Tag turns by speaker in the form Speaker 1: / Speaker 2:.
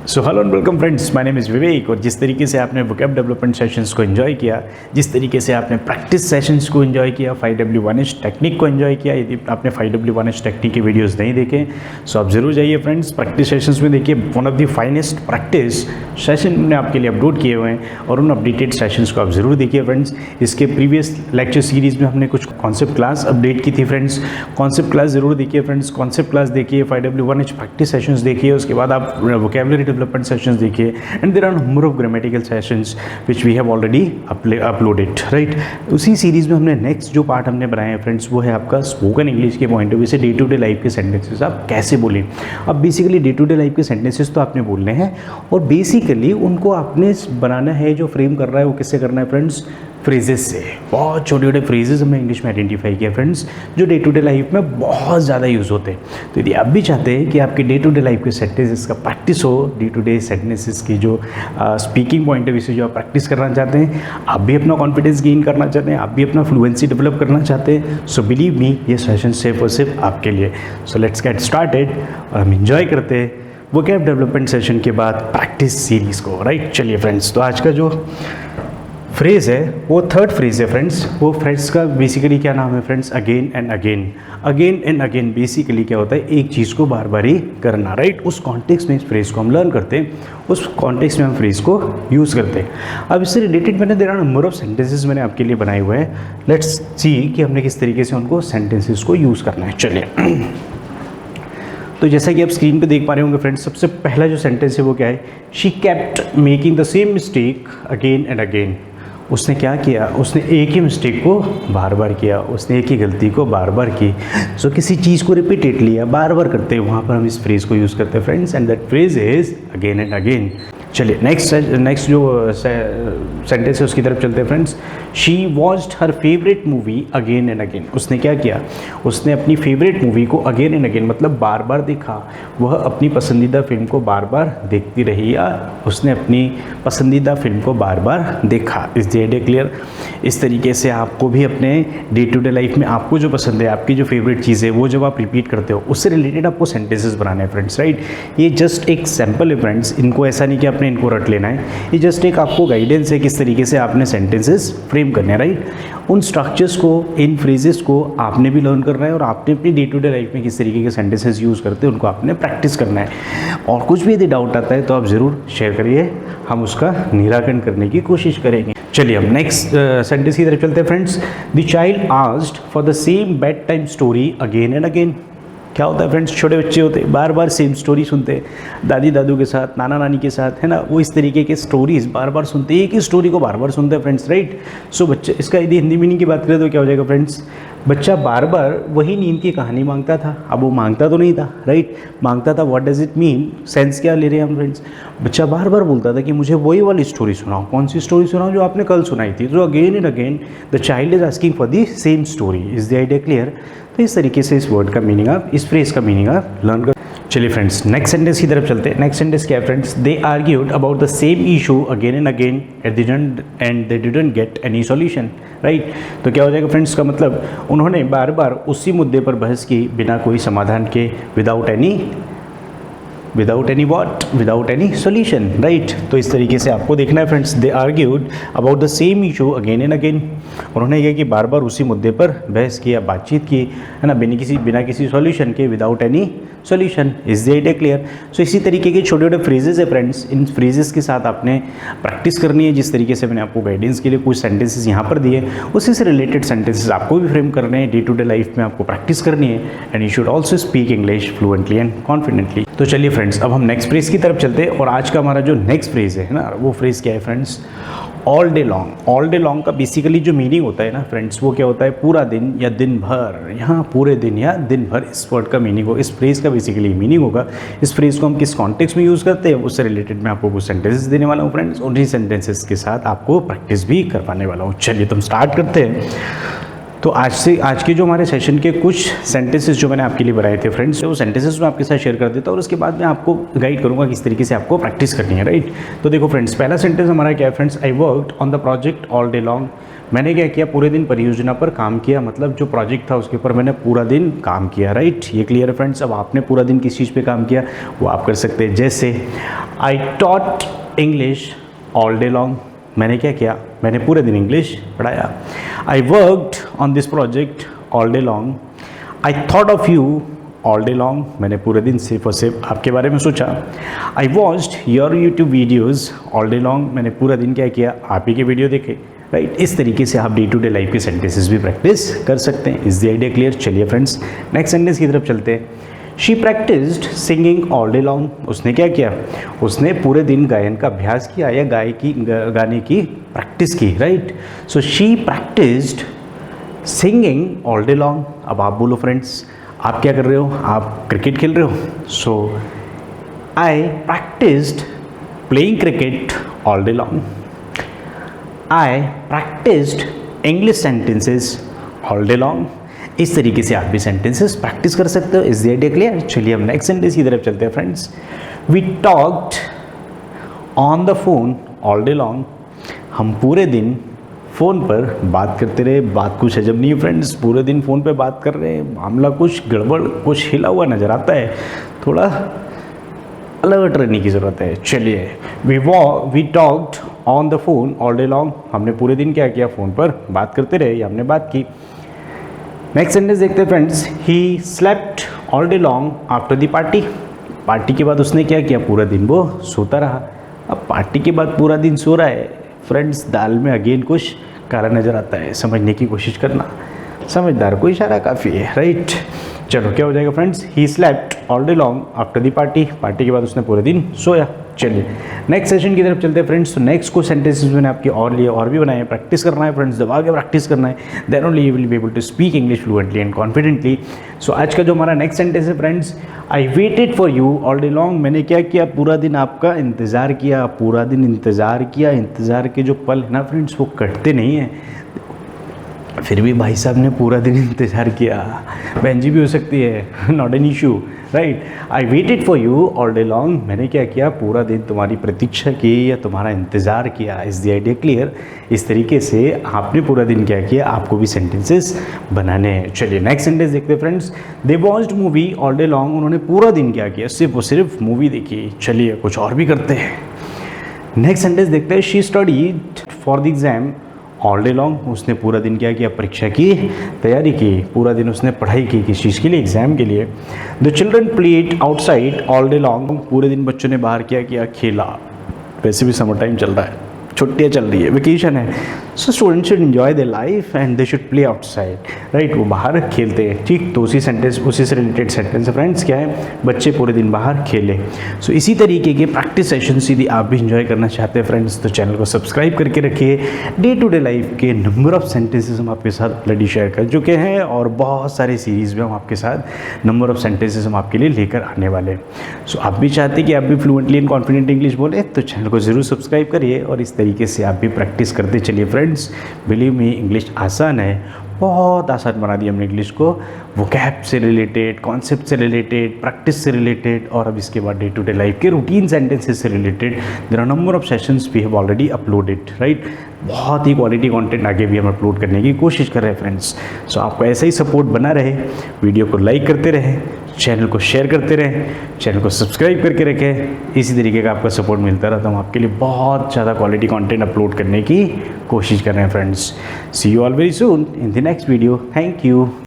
Speaker 1: So hello and welcome friends, my name is Vivek. और जिस तरीके से आपने वोकैब डेवलपमेंट सेशंस को एंजॉय किया, जिस तरीके से आपने प्रैक्टिस सेशंस को एंजॉय किया, 5W1H टेक्निक को एंजॉय किया, यदि आपने 5W1H टेक्निक के वीडियोस नहीं देखे सो आप ज़रूर जाइए फ्रेंड्स, प्रैक्टिस सेशंस में देखिए। One of the finest practice session मैंने आपके लिए अपलोड किए हुए हैं और उन अपडेटेड सेशंस को आप ज़रूर देखिए फ्रेंड्स। इसके प्रीवियस लेक्चर सीरीज़ में हमने कुछ कॉन्सेप्ट क्लास अपडेट की थी फ्रेंड्स, कॉन्सेप्ट क्लास ज़रूर देखिए फ्रेंड्स। कॉन्सेप्ट क्लास देखिए, 5W1H प्रैक्टिस सेशंस देखिए, उसके बाद आप वोकैबुलरी डेवलपमेंट सेशंस देखिए, and there are number of grammatical sessions which we have already uploaded, right. उसी सीरीज़ में हमने नेक्स्ट जो पार्ट हमने बनाया है फ्रेंड्स, वो है आपका स्पोकन इंग्लिश के पॉइंट ऑफ व्यू से डे टू डे लाइफ के सेंटेंसेस आप कैसे बोलें। अब basically day to day life के सेंटेंसेस तो आपने बोलने हैं और बेसिकली उनको आपने बनाना है, जो फ्रेम कर रहा है वो किससे करना है फ्रेंड्स, फ्रेजेस से। बहुत छोटे छोटे फ्रेजेस हमने इंग्लिश में आइडेंटिफाई किया फ्रेंड्स, जो डे टू डे लाइफ में बहुत ज़्यादा यूज़ होते हैं। तो यदि आप भी चाहते हैं कि आपके डे टू डे लाइफ के सेंटेंसेस का प्रैक्टिस हो, डे टू डे सेंटेंसेस की जो स्पीकिंग पॉइंट ऑफ व्यू से जो आप प्रैक्टिस करना चाहते हैं, आप भी अपना कॉन्फिडेंस गेन करना चाहते हैं, आप भी अपना फ्लुएंसी डेवलप करना चाहते हैं, सो बिलीव मी ये सेशन सिर्फ और सिर्फ आपके लिए। सो लेट्स गेट स्टार्टेड और हम इंजॉय करते हैं वोकैब डेवलपमेंट सेशन के बाद प्रैक्टिस सीरीज़ को, राइट। चलिए फ्रेंड्स, तो आज का जो फ्रेज़ है वो थर्ड फ्रेज़ है फ्रेंड्स। वो फ्रेज़ का बेसिकली क्या नाम है friends, again and again. Again and again basically क्या होता है, एक चीज़ को बार बार ही करना, राइट। उस कॉन्टेक्स्ट में इस फ्रेज़ को हम लर्न करते हैं, उस कॉन्टेक्स्ट में हम फ्रेज़ को यूज़ करते हैं। अब इससे रिलेटेड मैंने there are number of sentences मैंने आपके लिए बनाए हुए हैं। लेट्स सी कि हमने किस तरीके से उनको सेंटेंसेस को यूज़ करना है। चलिए, तो जैसा कि आप स्क्रीन पे देख पा रहे होंगे फ्रेंड्स, सबसे पहला जो सेंटेंस है वो क्या है, she kept making the same mistake again and again. उसने क्या किया, उसने एक ही मिस्टेक को बार बार किया, उसने एक ही गलती को बार बार की। सो किसी चीज़ को रिपीटेडली या बार बार करते हैं, वहाँ पर हम इस फ्रेज़ को यूज़ करते हैं friends, and that phrase is again and again. चलिए नेक्स्ट जो सेंटेंस है उसकी तरफ चलते हैं friends. She watched her favourite movie again and again. उसने क्या किया, उसने अपनी फेवरेट मूवी को अगेन एंड अगेन मतलब बार बार देखा। वह अपनी पसंदीदा फिल्म को बार बार देखती रही, या उसने अपनी पसंदीदा फिल्म को बार बार देखा। इस डे क्लियर। इस तरीके से आपको भी अपने डे टू डे लाइफ में आपको जो पसंद है, आपकी जो फेवरेट चीज़ है, वो जब आप रिपीट करते हो उससे रिलेटेड आपको सेंटेंसेस बनाने हैं फ्रेंड्स, राइट। ये जस्ट एक सैम्पल है फ्रेंड्स, इनको ऐसा नहीं कि आपने इनको रट लेना है, ये जस्ट एक आपको गाइडेंस है किस तरीके से आपने सेंटेंसेस फ्रेम करने हैं, राइट। उन स्ट्रक्चर्स को, इन फ्रेजेस को आपने भी लर्न करना है और आपने अपनी डे टू डे लाइफ में किस तरीके के सेंटेंसेस यूज़ करते हैं उनको आपने प्रैक्टिस करना है। और कुछ भी यदि डाउट आता है तो आप ज़रूर शेयर करिए, हम उसका निराकरण करने की कोशिश करेंगे। चलिए हम नेक्स्ट सेंटेंस की तरफ चलते हैं friends. The child asked for the same bed time story again and again. क्या होता है फ्रेंड्स, छोटे बच्चे होते हैं, बार बार सेम स्टोरी सुनते हैं, दादी दादू के साथ, नाना नानी के साथ, है ना, वो इस तरीके के स्टोरीज बार बार सुनते हैं, एक ही स्टोरी को बार बार सुनते हैं फ्रेंड्स, राइट। सो बच्चे, इसका यदि हिंदी मीनिंग की बात करें तो क्या हो जाएगा फ्रेंड्स, बच्चा बार बार वही नींद की कहानी मांगता था। अब वो मांगता तो नहीं था, राइट, मांगता था। What does it mean, sense क्या ले रहे हैं हम फ्रेंड्स, बच्चा बार बार बोलता था कि मुझे वही वाली स्टोरी सुनाओ। कौन सी स्टोरी सुनाओ, जो आपने कल सुनाई थी। तो again and again the child is asking for the same story. Is the idea clear. तो इस तरीके से इस वर्ड का मीनिंग आप, इस फ्रेज का मीनिंग आप लर्न कर। चलिए फ्रेंड्स नेक्स्ट सेंटेंस की तरफ चलते हैं। नेक्स्ट सेंटेंस क्या है friends, they argued about the same issue again and again and they didn't get any solution, right. तो क्या हो जाएगा फ्रेंड्स, का मतलब उन्होंने बार बार उसी मुद्दे पर बहस की बिना कोई समाधान के, विदाउट एनी सॉल्यूशन, राइट। तो इस तरीके से आपको देखना है friends, they argued about the same issue again and again. उन्होंने यह कि बार बार उसी मुद्दे पर बहस की या बातचीत की, है ना, बिना किसी सॉल्यूशन के, without any solution. Is the idea clear. So इसी तरीके के छोटे छोटे फ्रेजेस है फ्रेंड्स, इन फ्रेजेस के साथ आपने प्रैक्टिस करनी है। जिस तरीके से मैंने आपको गाइडेंस के लिए कुछ सेंटेंसेस यहाँ पर दिए, उसी से रिलेटेड सेंटेंसेस आपको भी फ्रेम करने हैं, डे टू डे लाइफ में आपको प्रैक्टिस करनी है, and you should also speak English fluently and confidently. तो चलिए फ्रेंड्स, अब हम नेक्स्ट फ्रेज की तरफ चलते हैं। और आज का हमारा जो नेक्स्ट फ्रेज है ना, वो फ्रेज क्या है friends, all day long. All day long का बेसिकली जो मीनिंग होता है ना फ्रेंड्स, वो क्या होता है, पूरा दिन या दिन भर। यहाँ पूरे दिन या दिन भर इस वर्ड का मीनिंग हो, इस फ्रेज का बेसिकली मीनिंग होगा। इस फ्रेज को हम किस कॉन्टेक्स्ट में यूज़ करते हैं, उससे रिलेटेड मैं आपको कुछ सेंटेंसेस देने वाला हूँ फ्रेंड्स, उन्हीं सेंटेंसेस के साथ आपको प्रैक्टिस भी करवाने वाला हूँ। चलिए तो हम स्टार्ट करते हैं। तो आज के जो हमारे सेशन के कुछ सेंटेंसेस जो मैंने आपके लिए बनाए थे फ्रेंड्स, वो सेंटेंसेस मैं आपके साथ शेयर कर देता हूँ और उसके बाद मैं आपको गाइड करूँगा किस तरीके से आपको प्रैक्टिस करनी है, राइट। तो देखो फ्रेंड्स, पहला सेंटेंस हमारा क्या है friends, I worked on the project all day long. मैंने क्या किया, पूरे दिन परियोजना पर काम किया, मतलब जो प्रोजेक्ट था उसके ऊपर मैंने पूरा दिन काम किया, राइट। ये क्लियर है फ्रेंड्स। अब आपने पूरा दिन किस चीज़ पे काम किया वो आप कर सकते हैं। जैसे I taught English all day long, मैंने क्या किया, मैंने पूरे दिन इंग्लिश पढ़ाया। I worked on this project all day long. I thought of you all day long, मैंने पूरे दिन सिर्फ और सिर्फ आपके बारे में सोचा। I watched your YouTube videos all day long, मैंने पूरा दिन क्या किया, आप ही के वीडियो देखे, राइट। इस तरीके से आप डे टू डे लाइफ के सेंटेंसेस भी प्रैक्टिस कर सकते हैं। Is the idea clear? चलिए फ्रेंड्स नेक्स्ट सेंटेंस की तरफ चलते हैं। She practised singing all day long, उसने क्या किया, उसने पूरे दिन गायन का अभ्यास किया या गाने की प्रैक्टिस की, right. So she practised singing all day long. अब आप बोलो फ्रेंड्स, आप क्या कर रहे हो, आप क्रिकेट खेल रहे हो। So I practised playing cricket all day long. I practised English sentences all day long. इस तरीके से आप भी सेंटेंसेस प्रैक्टिस कर सकते हो। Is the idea clear? चलिए हम नेक्स्ट सेंटेंस की तरफ चलते हैं friends. We talked on the phone all day long, हम पूरे दिन फ़ोन पर बात करते रहे। बात कुछ अजब नहीं है फ्रेंड्स, पूरे दिन फ़ोन पे बात कर रहे हैं, मामला कुछ गड़बड़, कुछ हिला हुआ नज़र आता है, थोड़ा अलर्ट रहने की ज़रूरत है। चलिए we talked on the phone all day long, हमने पूरे दिन क्या किया, फ़ोन पर बात करते रहे या हमने बात की। नेक्स्ट सेंटेंस देखते हैं friends. He slept all day long after the party, party के बाद उसने क्या किया, पूरा दिन वो सोता रहा। अब पार्टी के बाद पूरा दिन सो रहा है फ्रेंड्स, दाल में अगेन कुछ काला नज़र आता है, समझने की कोशिश करना, समझदार को इशारा काफ़ी है, राइट। चलो क्या हो जाएगा friends, he slept all day long after the party, party के बाद उसने पूरे दिन सोया। चलिए नेक्स्ट सेशन की तरफ चलते हैं फ्रेंड्स। तो नेक्स्ट कुछ सेंटेंसेस मैंने आपके और लिए और भी बनाए हैं, प्रैक्टिस करना है फ्रेंड्स, दबा के प्रैक्टिस करना है, then only you will be able to speak English fluently and confidently. So आज का जो हमारा नेक्स्ट सेंटेंस है friends, I waited for you all day long, मैंने क्या किया, पूरा दिन आपका इंतज़ार किया, पूरा दिन इंतज़ार किया। इंतज़ार के जो पल है ना फ्रेंड्स वो कटते नहीं हैं, फिर भी भाई साहब ने पूरा दिन इंतज़ार किया, बहन जी भी हो सकती है, not an issue, right. I waited for you all day long, मैंने क्या किया, पूरा दिन तुम्हारी प्रतीक्षा की या तुम्हारा इंतज़ार किया। Is the idea clear? इस तरीके से आपने पूरा दिन क्या किया, आपको भी सेंटेंसेस बनाने हैं। चलिए नेक्स्ट सेंटेंस देखते हैं friends. They watched movie all day long, उन्होंने पूरा दिन क्या किया, सिर्फ और सिर्फ मूवी देखी। चलिए कुछ और भी करते हैं। नेक्स्ट सेंटेंस देखते हैं। She studied for the exam all day long, उसने पूरा दिन क्या किया, परीक्षा की तैयारी की, पूरा दिन उसने पढ़ाई की किस चीज़ के लिए, एग्जाम के लिए। The children played outside all day long, पूरे दिन बच्चों ने बाहर क्या किया, खेला। वैसे भी समर टाइम चल रहा है, छुट्टियाँ चल रही है, वेकेशन है, so student should enjoy their life and they should play outside, right. वो बाहर खेलते हैं, ठीक। तो उसी सेंटेंस, उसी से रिलेटेड सेंटेंस है फ्रेंड्स, क्या है, बच्चे पूरे दिन बाहर खेले। सो इसी तरीके के प्रैक्टिस सेशंस यदि आप भी इंजॉय करना चाहते हैं फ्रेंड्स, तो चैनल को सब्सक्राइब करके रखिए। डे टू डे लाइफ के नंबर ऑफ सेंटेंसेस हम आपके साथ ऑलरेडी शेयर कर चुके हैं, और बहुत सारे सीरीज़ में हम आपके साथ नंबर ऑफ सेंटेंसेस हम आपके लिए लेकर आने वाले हैं। सो आप भी चाहते हैं कि आप भी फ्लुएंटली एंड कॉन्फिडेंट इंग्लिश बोले, तो चैनल को ज़रूर सब्सक्राइब करिए और इस तरीके से आप भी प्रैक्टिस करते चलिए फ्रेंड्स। बिलीव मी, इंग्लिश आसान है, बहुत आसान बना दिया हमने इंग्लिश को, वोकैब से रिलेटेड, कॉन्सेप्ट से रिलेटेड, प्रैक्टिस से रिलेटेड, और अब इसके बाद डे टू डे लाइफ के रूटीन सेंटेंसेस से related there are number of sessions we have already uploaded, right. बहुत ही क्वालिटी कंटेंट आगे भी हम अपलोड करने की कोशिश कर रहे हैं फ्रेंड्स। सो आपको ऐसा ही सपोर्ट बना रहे, वीडियो को लाइक करते रहें, चैनल को शेयर करते रहें, चैनल को सब्सक्राइब करके रखें। इसी तरीके का आपका सपोर्ट मिलता रहा तो हम आपके लिए बहुत ज़्यादा क्वालिटी कंटेंट अपलोड करने की कोशिश कर रहे हैं friends. See you all very soon in the next video. Thank you.